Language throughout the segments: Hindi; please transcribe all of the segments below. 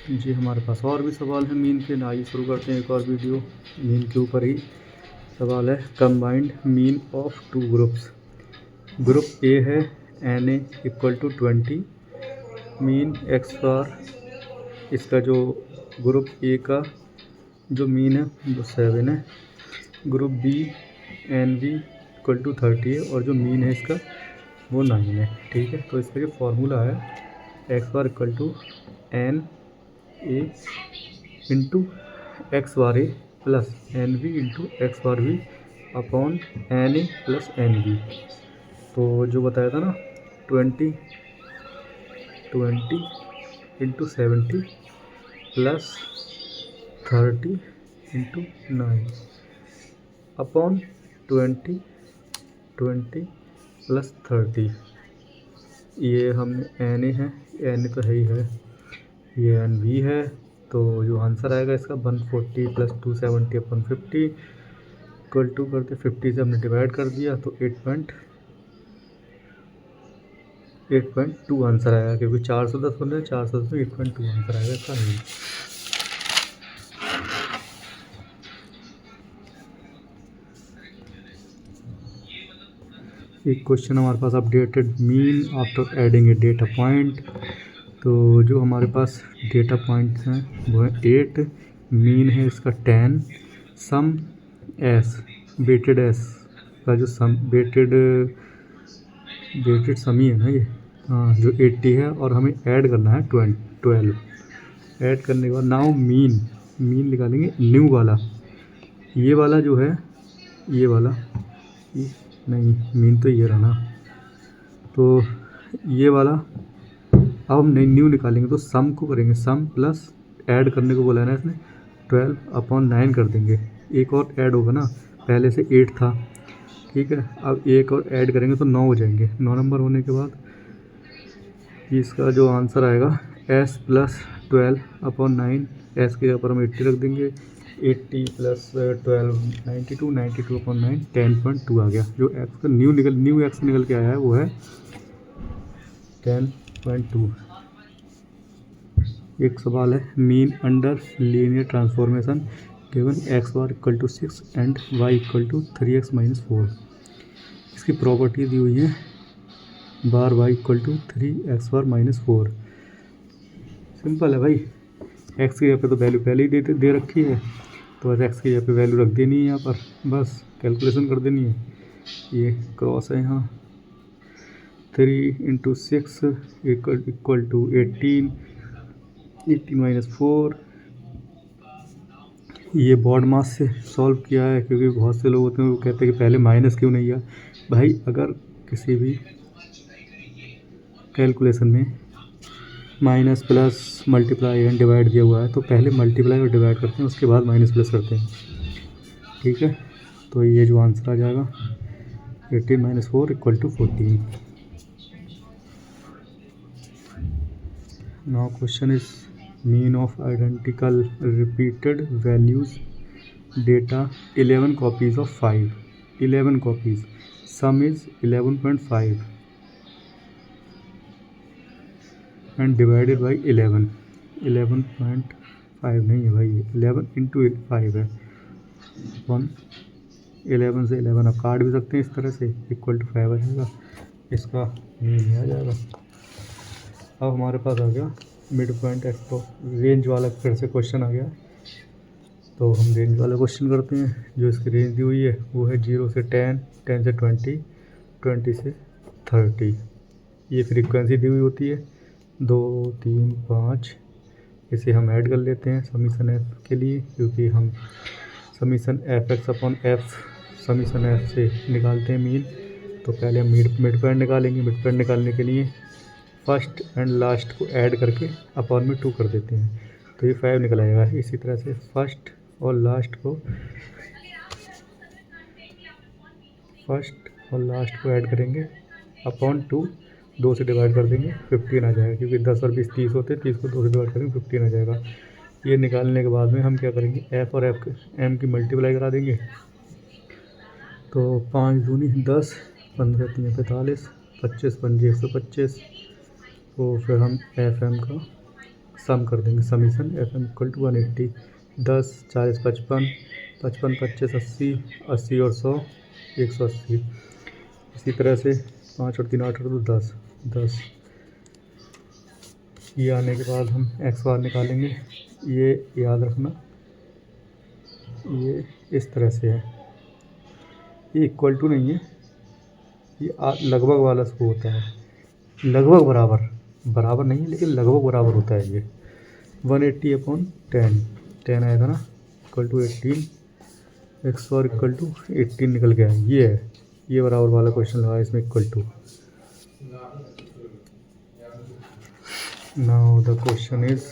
जी हमारे पास और भी सवाल है मीन के। आइए शुरू करते हैं एक और वीडियो मीन के ऊपर ही। सवाल है combined mean of two groups. Group A है Na = 20, मीन x बार इसका जो ग्रुप ए का जो मीन है वो 7 है। ग्रुप बी Nb = 30 है और जो मीन है इसका वो 9 है। ठीक है, तो इसका जो फॉर्मूला है x bar = N A into X bar A plus N B into X bar B upon N A plus N B. तो जो बताया था ना 20 into 70 plus 30 into 9 upon 20 plus 30। ये हम एन ए है, एन ए तो है ही है, ये एन बी है। तो जो आंसर आएगा इसका 140 + 270 अपन 50 इक्वल टू करते 50 से हमने डिवाइड कर दिया तो 8.2 आंसर आएगा, क्योंकि 410 बन रहे हैं, 410 में 8.2 आंसर आएगा इसका। नहीं, एक क्वेश्चन हमारे पास अपडेटेड मीन आफ्टर एडिंग ए डेटा पॉइंट। तो जो हमारे पास डेटा पॉइंट्स हैं वो है 8, मीन है इसका 10, सम एस वेटेड एस का जो सम वेटेड समी है ना ये, हाँ, जो 80 है और हमें ऐड करना है 12। ऐड करने के बाद नाउ मीन निकालेंगे न्यू वाला, ये वाला जो है ये वाला नहीं, मीन तो ये रहा ना, तो ये वाला अब हम न्यू निकालेंगे तो सम को करेंगे, सम प्लस ऐड करने को बोला है ना इसने 12/9 कर देंगे। एक और ऐड होगा ना, पहले से 8 था, ठीक है, अब एक और ऐड करेंगे तो 9 हो जाएंगे। 9 नंबर होने के बाद इसका जो आंसर आएगा s + 12/9, s के ऊपर हम 80 रख देंगे, 80 + 12 92, 92/9 10.2 आ गया। जो x का न्यू x निकल के आया है वो है 10.2। एक सवाल है mean under linear transformation given x bar = 6 and y = 3x - 4। इसकी प्रॉपर्टी दी हुई है बार y = 3x बार - 4। सिंपल है भाई, x की जगह पे तो वैल्यू पहले ही दे रखी है, तो बस x की जगह पे वैल्यू रख देनी है यहाँ पर, बस कैलकुलेशन कर देनी है। ये क्रॉस है यहाँ, 3 × 6 = 18, 80 - 4। ये बॉड मास से सॉल्व किया है, क्योंकि बहुत से लोग होते हैं वो कहते हैं कि पहले माइनस क्यों नहीं किया। भाई अगर किसी भी कैलकुलेशन में minus plus multiply and divide दिया हुआ है तो पहले मल्टीप्लाई और डिवाइड करते हैं, उसके बाद माइनस प्लस करते हैं, ठीक है। तो ये जो आंसर आ जाएगा 18 - 4 = 14। Now question is mean of identical repeated values data 11 copies of 5, 11 copies, some is 11.5 and divided by 11। 11.5 नहीं है भाई, 11 × 5 है, 1 11 से 11 आप काट भी सकते हैं इस तरह से, = 5 आ जाएगा, इसका मीन आ जाएगा। अब हमारे पास आ गया मिड पॉइंट एक्सप्लो रेंज वाला फिर से क्वेश्चन आ गया। तो हम रेंज वाला क्वेश्चन करते हैं। जो इसकी रेंज दी हुई है वो है 0 से 10, 10 से 20, 20 से 30। ये फ्रीक्वेंसी दी हुई होती है 2, 3, 5। इसे हम ऐड कर लेते हैं समीशन एफ के लिए, क्योंकि हम समीशन fx/f समीशन एफ से निकालते हैं मीन। तो पहले हम मिड पॉइंट निकालेंगे। मिड पॉइंट निकालने के लिए फर्स्ट एंड लास्ट को ऐड करके अपॉन में 2 कर देते हैं, तो ये 5 निकल आएगा। इसी तरह से फर्स्ट और लास्ट को ऐड करेंगे अपॉन 2, 2 से डिवाइड कर देंगे 15 आ जाएगा, क्योंकि 10 और 20 30 होते हैं, 30 को 2 से डिवाइड करेंगे 15 आ जाएगा। ये निकालने के बाद में हम क्या करेंगे, f और m की मल्टीप्लाई करा देंगे। तो 5 दूनी 10, 15 3 45, 25 5 125। तो फिर हम fm का सम कर देंगे summation F M equal to 180, 10 40 55, 55 25 80, 80 और 100 180। इसी तरह से 5 और 3 8 और 2 10 10। ये आने के बाद हम एक्स बार निकालेंगे। ये याद रखना ये इस तरह से है, ये इक्वल टू नहीं है, ये लगभग वाला वो होता है, लगभग बराबर नहीं है लेकिन लगभग बराबर होता है। ये 180 अपॉन 10 आया था ना, equal to 18, X bar equal to 18 निकल गया। ये है, ये बराबर वाला क्वेश्चन लगा इसमें equal to. Now the question is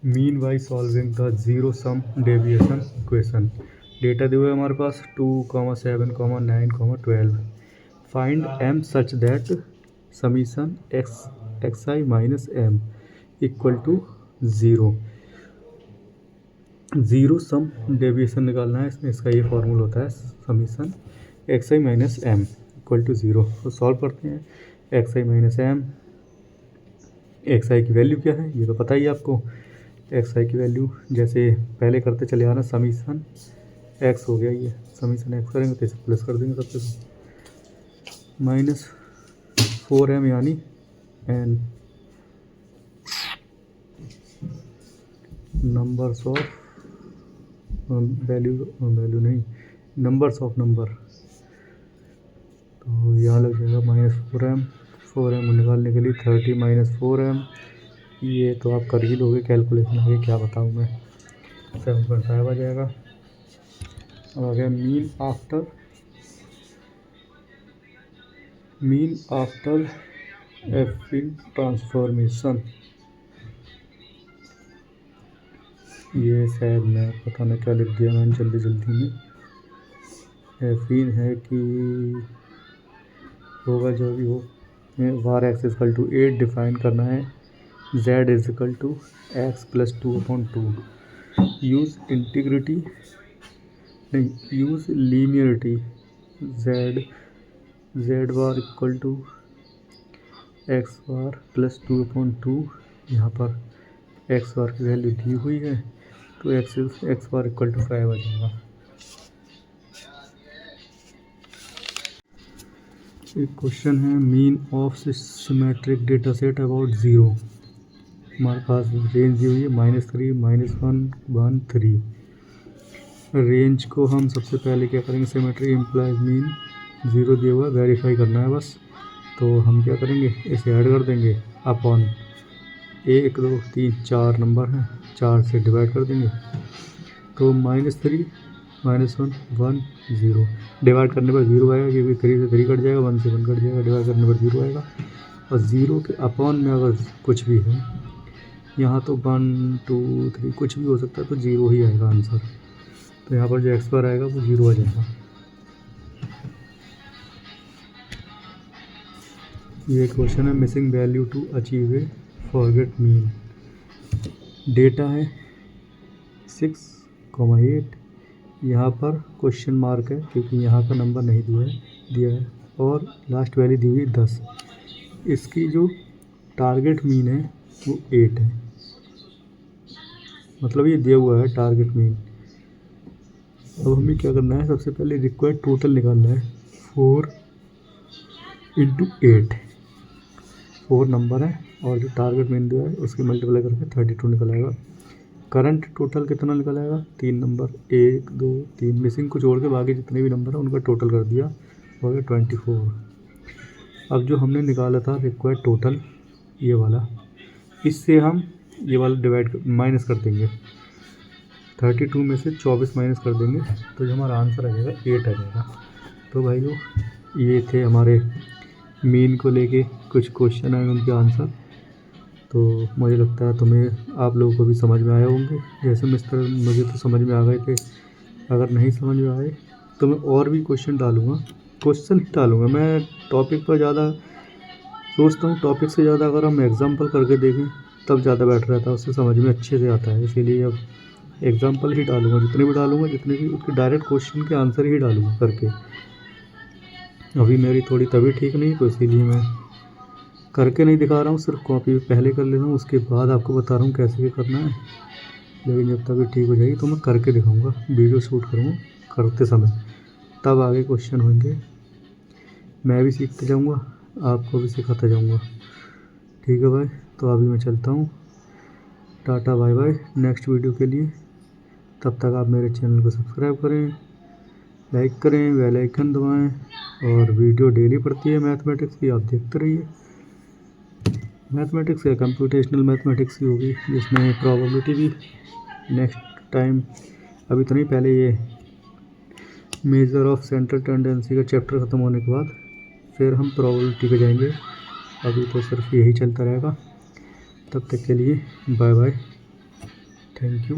mean by solving the zero sum deviation equation. Data दिए हुए हमारे पास 2, 7, 9, 12। Find m such that summation xi minus m equal to 0। Zero sum deviation निकालना है इसमें, इसका ये फॉर्मूला होता है summation xi minus m equal to 0। तो सॉल्व करते हैं। xi माइनस m, xi की वैल्यू क्या है ये तो पता ही है आपको। xi की वैल्यू जैसे पहले करते चले आना, समीशन x हो गया, ये समीशन x करेंगे तो इसे प्लस कर देंगे सबसे, माइनस 4m यानी n नंबर्स ऑफ वैल्यू नहीं, नंबर्स ऑफ नंबर। तो यहाँ लग जाएगा माइनस 4m निकालने के लिए 30 माइनस 4m। ये तो आप कर ही लोगे कैलकुलेशन, आगे क्या बताऊँ मैं। 7.5 आ जाएगा। अब आ गया मीन आफ्टर एफिन ट्रांसफॉर्मेशन। ये शायद मैं पता नहीं क्या लिख दिया मैंने जल्दी में। एफिन है कि होगा जो भी हो। Var X equal to 8 define करना है, z equal to X plus 2/2। Use linearity, z bar equal to X bar plus 2/2। यहाँ पर एक्स बार की वैल्यू दी हुई है तो एक्स बार इक्वल टू 5 आ जाएगा। एक क्वेश्चन है mean of symmetric data set about 0। हमारे पास रेंज दी हुई है -3, -1, 1, 3। रेंज को हम सबसे पहले क्या करेंगे, सिमेट्री इम्प्लाइज मीन 0 दिया हुआ है, वेरीफाई करना है बस। तो हम क्या करेंगे, इसे ऐड कर देंगे अपॉन 1 2 3 4 नंबर हैं, 4 से डिवाइड कर देंगे। तो -3 -1 1 0 डिवाइड करने पर 0 आएगा, क्योंकि 3 से 3 कट जाएगा, 1 से 1 कट जाएगा, डिवाइड करने पर 0 आएगा। और 0 के अपॉन में अगर कुछ भी है, यहाँ तो 1 2 3 कुछ भी हो सकता है, तो 0 ही आएगा आंसर। तो यहाँ पर जो एक्स बार आएगा वो 0 आ जाएगा। ये क्वेश्चन है missing value to achieve a forget mean. Data है 6,8। यहाँ पर क्वेश्चन मार्क है क्योंकि यहाँ का नंबर नहीं दिया है और लास्ट वैल्यू दी हुई 10। इसकी जो टारगेट मीन है वो 8 है, मतलब ये दिया हुआ है टारगेट मीन। अब हमें क्या करना है, सबसे पहले रिक्वायर्ड टोटल निकालना है। 4 × 8, 4 नंबर है और जो टारगेट मीन दिया है उसकी मल्टीप्लाई करके 32 निकल आएगा। करंट टोटल कितना निकल आएगा, 3 नंबर, 1 2 3 मिसिंग को छोड़ के बाकी जितने भी नंबर हैं उनका टोटल कर दिया, हो गया 24। अब जो हमने निकाला था रिक्वायर्ड टोटल ये वाला, इससे हम ये वाला माइनस कर देंगे। 32 में से 24 माइनस कर देंगे तो जो हमारा आंसर आ जाएगा 8 आ जाएगा। तो भाइयों ये थे हमारे मीन को लेके कुछ क्वेश्चन आए, उनके आंसर। तो मुझे लगता है तुम्हें आप लोगों को भी समझ में आए होंगे, जैसे मुझे तो समझ में आ गए थे। अगर नहीं समझ में आए तो मैं और भी क्वेश्चन ही डालूँगा। मैं टॉपिक पर ज़्यादा सोचता हूँ, टॉपिक से ज़्यादा अगर हम एग्जांपल करके देखें तब ज़्यादा बेटर रहता है, उससे समझ में अच्छे से आता है। इसीलिए अब एग्जांपल ही डालूँगा, जितने भी उसके डायरेक्ट क्वेश्चन के आंसर ही डालूँगा करके। अभी मेरी थोड़ी तबीयत ठीक नहीं तो इसीलिए मैं करके नहीं दिखा रहा हूँ, सिर्फ कॉपी पहले कर ले रहा हूँ, उसके बाद आपको बता रहा हूँ कैसे क्या करना है। लेकिन जब तक ये ठीक हो जाएगी तो मैं करके दिखाऊंगा, वीडियो शूट करूँगा करते समय, तब आगे क्वेश्चन होंगे। मैं भी सीखते जाऊँगा, आपको भी सिखाता जाऊँगा। ठीक है भाई, तो अभी मैं चलता हूँ। टाटा बाय बाय। नेक्स्ट वीडियो के लिए तब तक आप मेरे चैनल को सब्सक्राइब करें, लाइक करें, बेल आइकन दबाएं, और वीडियो डेली पड़ती है मैथमेटिक्स की, आप देखते रहिए। मैथमेटिक्स या कंप्यूटेशनल मैथमेटिक्स की होगी, जिसमें प्रोबेबिलिटी भी नेक्स्ट टाइम, अभी तो नहीं, पहले ये मेजर ऑफ सेंट्रल टेंडेंसी का चैप्टर ख़त्म होने के बाद फिर हम प्रोबेबिलिटी पे जाएंगे। अभी तो सिर्फ यही चलता रहेगा। तब तक के लिए बाय बाय, थैंक यू।